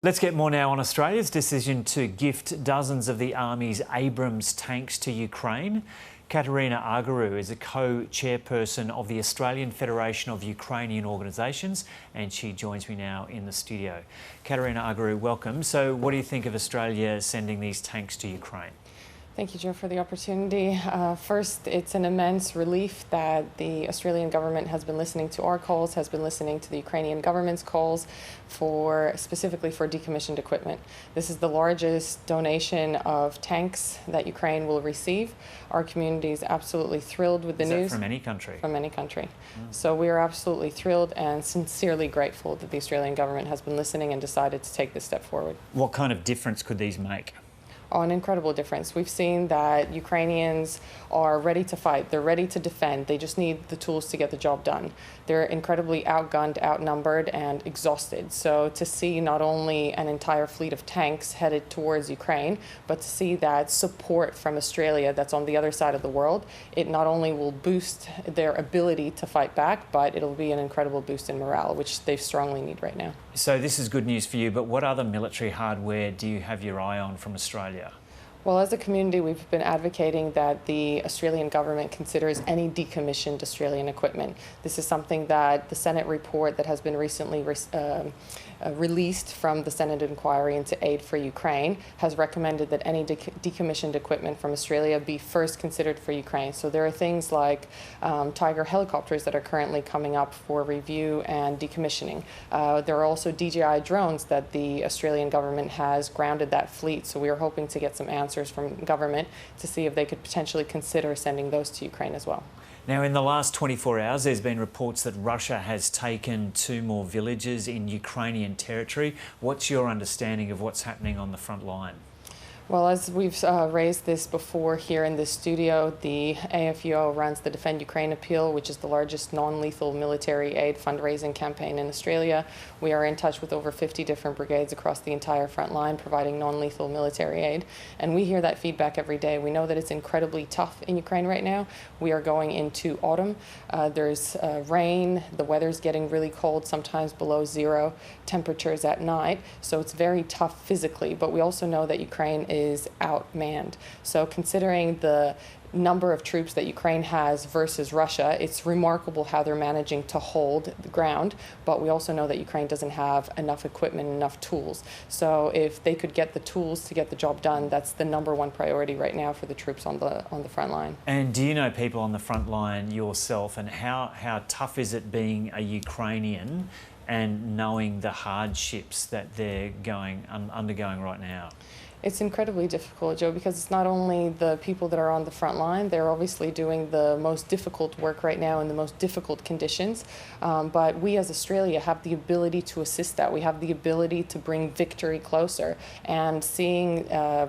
Let's get more now on Australia's decision to gift dozens of the Army's Abrams tanks to Ukraine. Katerina Argarou is a co-chairperson of the Australian Federation of Ukrainian Organisations, and she joins me now in the studio. Katerina Argarou, welcome. So what do you think of Australia sending these tanks to Ukraine? Thank you, Joe, for the opportunity. First, it's an immense relief that the Australian government has been listening to our calls, has been listening to the Ukrainian government's calls specifically for decommissioned equipment. This is the largest donation of tanks that Ukraine will receive. Our community is absolutely thrilled with the news. Is that from any country? From any country. So we are absolutely thrilled and sincerely grateful that the Australian government has been listening and decided to take this step forward. What kind of difference could these make? Oh, an incredible difference. We've seen that Ukrainians are ready to fight. They're ready to defend. They just need the tools to get the job done. They're incredibly outgunned, outnumbered, and exhausted. So to see not only an entire fleet of tanks headed towards Ukraine, but to see that support from Australia that's on the other side of the world, it not only will boost their ability to fight back, but it'll be an incredible boost in morale, which they strongly need right now. So this is good news for you, but what other military hardware do you have your eye on from Australia? Well, as a community, we've been advocating that the Australian government considers any decommissioned Australian equipment. This is something that the Senate report that has been recently released from the Senate inquiry into aid for Ukraine has recommended that any decommissioned equipment from Australia be first considered for Ukraine. So there are things like Tiger helicopters that are currently coming up for review and decommissioning. There are also DJI drones that the Australian government has grounded that fleet. So we are hoping to get some answers from government to see if they could potentially consider sending those to Ukraine as well. Now, in the last 24 hours, there's been reports that Russia has taken 2 more villages in Ukrainian territory. What's your understanding of what's happening on the front line? Well, as we've raised this before here in this studio, the AFUO runs the Defend Ukraine Appeal, which is the largest non-lethal military aid fundraising campaign in Australia. We are in touch with over 50 different brigades across the entire front line providing non-lethal military aid. And we hear that feedback every day. We know that it's incredibly tough in Ukraine right now. We are going into autumn. There's rain. The weather's getting really cold, sometimes below 0 temperatures at night. So it's very tough physically. But we also know that Ukraine is outmanned. So considering the number of troops that Ukraine has versus Russia, it's remarkable how they're managing to hold the ground, but we also know that Ukraine doesn't have enough equipment, enough tools. So if they could get the tools to get the job done, that's the #1 priority right now for the troops on the front line. And do you know people on the front line yourself, and how tough is it being a Ukrainian and knowing the hardships that they're undergoing right now? It's incredibly difficult, Joe, because it's not only the people that are on the front line. They're obviously doing the most difficult work right now in the most difficult conditions. But we as Australia have the ability to assist that. We have the ability to bring victory closer. And seeing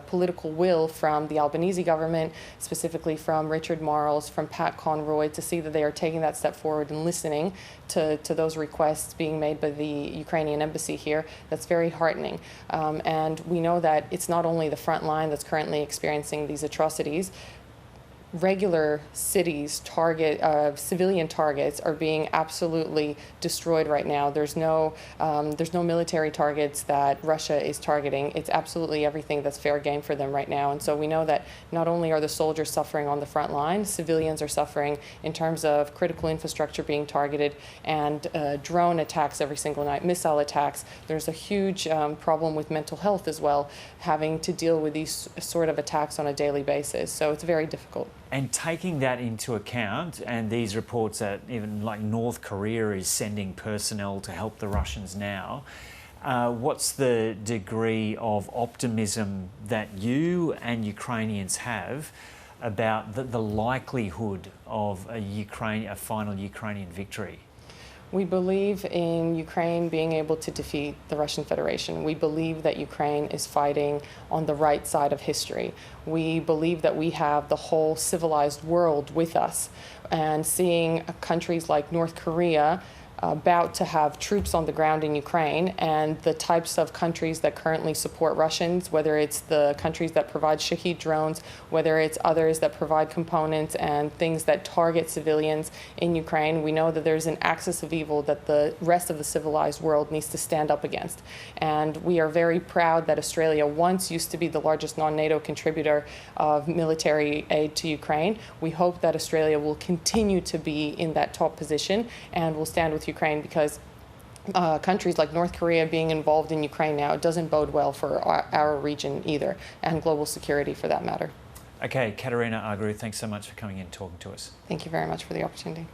political will from the Albanese government, specifically from Richard Marles, from Pat Conroy, to see that they are taking that step forward and listening to those requests being made by the Ukrainian embassy here, that's very heartening. And we know that it's not only the front line that's currently experiencing these atrocities. Regular cities, civilian targets are being absolutely destroyed right now. There's no military targets that Russia is targeting. It's absolutely everything that's fair game for them right now. And so we know that not only are the soldiers suffering on the front line, civilians are suffering in terms of critical infrastructure being targeted and drone attacks every single night, missile attacks. There's a huge problem with mental health as well, having to deal with these sort of attacks on a daily basis. So it's very difficult. And taking that into account, and these reports that even like North Korea is sending personnel to help the Russians now, what's the degree of optimism that you and Ukrainians have about the likelihood of a final Ukrainian victory? We believe in Ukraine being able to defeat the Russian Federation. We believe that Ukraine is fighting on the right side of history. We believe that we have the whole civilized world with us. And seeing countries like North Korea about to have troops on the ground in Ukraine, and the types of countries that currently support Russians, whether it's the countries that provide Shahed drones, whether it's others that provide components and things that target civilians in Ukraine, we know that there's an axis of evil that the rest of the civilized world needs to stand up against. And we are very proud that Australia once used to be the largest non-NATO contributor of military aid to Ukraine. We hope that Australia will continue to be in that top position and will stand with Ukraine, because countries like North Korea being involved in Ukraine now doesn't bode well for our region either, and global security for that matter. Okay, Katerina Agru, thanks so much for coming in and talking to us. Thank you very much for the opportunity.